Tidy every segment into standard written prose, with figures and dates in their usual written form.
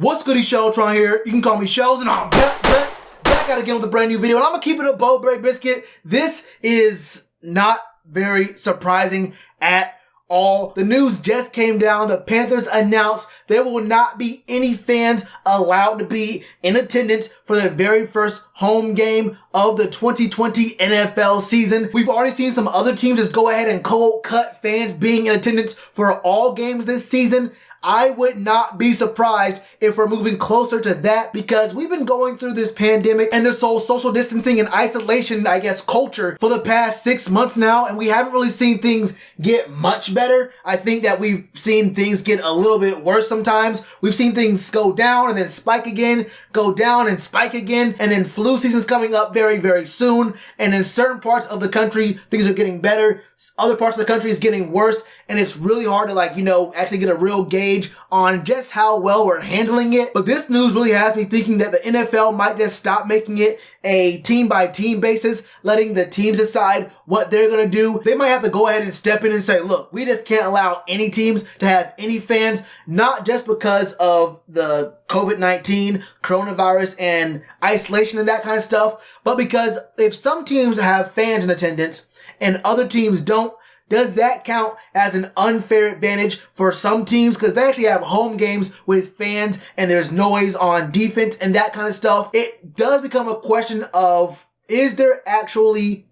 What's goody, Shellitronnn here. You can call me Shells, and I'm back out again with a brand new video. And I'm gonna keep it a Bowberry biscuit. This is not very surprising at all. The news just came down. The Panthers announced there will not be any fans allowed to be in attendance for the very first home game of the 2020 NFL season. We've already seen some other teams just go ahead and cold cut fans being in attendance for all games this season. I would not be surprised if we're moving closer to that, because we've been going through this pandemic and this whole social distancing and isolation, culture for the past 6 months now, and we haven't really seen things get much better. I think that we've seen things get a little bit worse sometimes. We've seen things go down and then spike again, go down and spike again, and then flu season's coming up very, very soon. And in certain parts of the country, things are getting better. Other parts of the country is getting worse, and it's really hard to actually get a real gauge on just how well we're handling it. But this news really has me thinking that the NFL might just stop making it a team-by-team basis, letting the teams decide what they're going to do. They might have to go ahead and step in and say, look, we just can't allow any teams to have any fans, not just because of the COVID-19, coronavirus, and isolation and that kind of stuff, but because if some teams have fans in attendance and other teams don't, does that count as an unfair advantage for some teams? Because they actually have home games with fans and there's noise on defense and that kind of stuff. It does become a question of, is there actually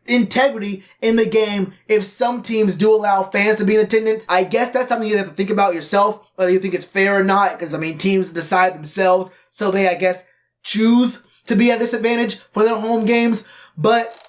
integrity in the game if some teams do allow fans to be in attendance? I guess that's something you have to think about yourself, whether you think it's fair or not, because teams decide themselves, so they, choose to be at a disadvantage for their home games. But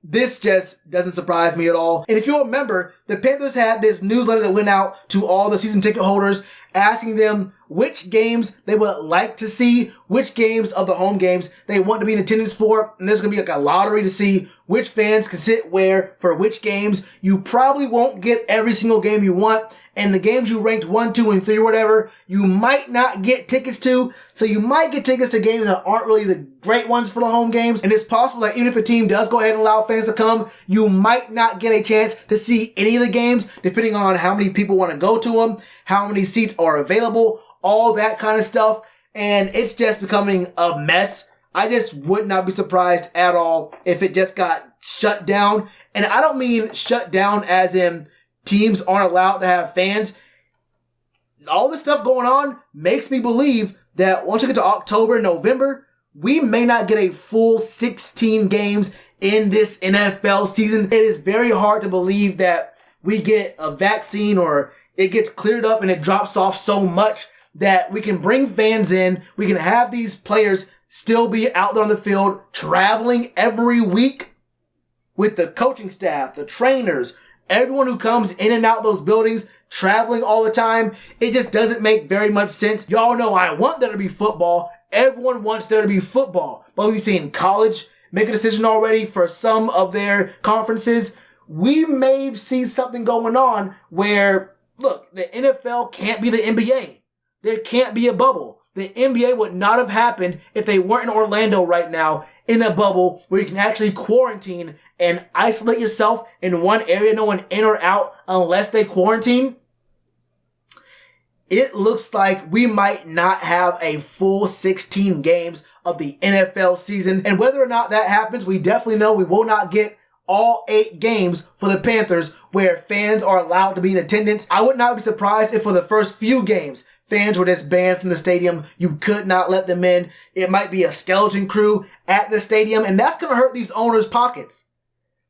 this just doesn't surprise me at all. And if you remember, the Panthers had this newsletter that went out to all the season ticket holders asking them which games they would like to see, which games of the home games they want to be in attendance for. And there's going to be a lottery to see which fans can sit where for which games. You probably won't get every single game you want. And the games you ranked 1, 2, and 3 or whatever, you might not get tickets to. So you might get tickets to games that aren't really the great ones for the home games. And it's possible that even if a team does go ahead and allow fans to come, you might not get a chance to see any of the games, depending on how many people want to go to them, how many seats are available, all that kind of stuff. And it's just becoming a mess. I just would not be surprised at all if it just got shut down. And I don't mean shut down as in teams aren't allowed to have fans. All this stuff going on makes me believe that once you get to October and November, we may not get a full 16 games in this NFL season. It is very hard to believe that we get a vaccine or it gets cleared up and it drops off so much that we can bring fans in. We can have these players still be out there on the field traveling every week with the coaching staff, the trainers, everyone who comes in and out those buildings, traveling all the time. It just doesn't make very much sense. Y'all know I want there to be football. Everyone wants there to be football. But we've seen college make a decision already for some of their conferences. We may see something going on where, look, the NFL can't be the NBA. There can't be a bubble. The NBA would not have happened if they weren't in Orlando right now in a bubble where you can actually quarantine and isolate yourself in one area, no one in or out unless they quarantine. It looks like we might not have a full 16 games of the NFL season. And whether or not that happens, we definitely know we will not get all 8 games for the Panthers where fans are allowed to be in attendance. I would not be surprised if for the first few games, fans were just banned from the stadium. You could not let them in. It might be a skeleton crew at the stadium, and that's going to hurt these owners' pockets.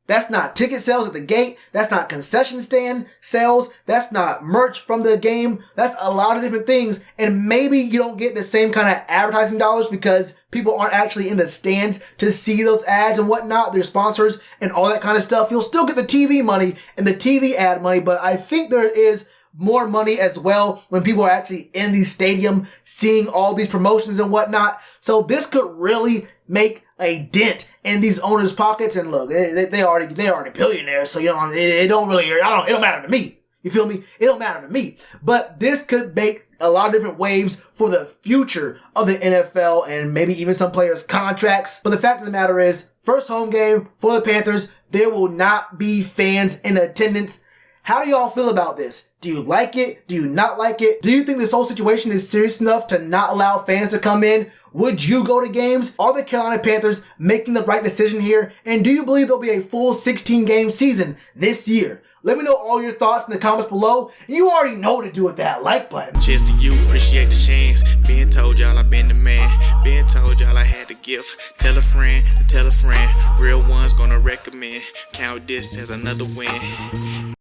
That's not ticket sales at the gate. That's not concession stand sales. That's not merch from the game. That's a lot of different things. And maybe you don't get the same kind of advertising dollars because people aren't actually in the stands to see those ads and whatnot, their sponsors and all that kind of stuff. You'll still get the TV money and the TV ad money, but I think there is more money as well when people are actually in the stadium seeing all these promotions and whatnot. So this could really make a dent in these owners' pockets. And look, they already billionaires, so it don't matter to me. You feel me? It don't matter to me. But this could make a lot of different waves for the future of the NFL and maybe even some players' contracts. But the fact of the matter is, first home game for the Panthers, there will not be fans in attendance. How do y'all feel about this? Do you like it? Do you not like it? Do you think this whole situation is serious enough to not allow fans to come in? Would you go to games? Are the Carolina Panthers making the right decision here? And do you believe there'll be a full 16-game season this year? Let me know all your thoughts in the comments below. You already know what to do with that like button. Cheers to you, appreciate the chance. Been told y'all I been the man. Been told y'all I had the gift. Tell a friend to tell a friend. Real ones gonna recommend. Count this as another win.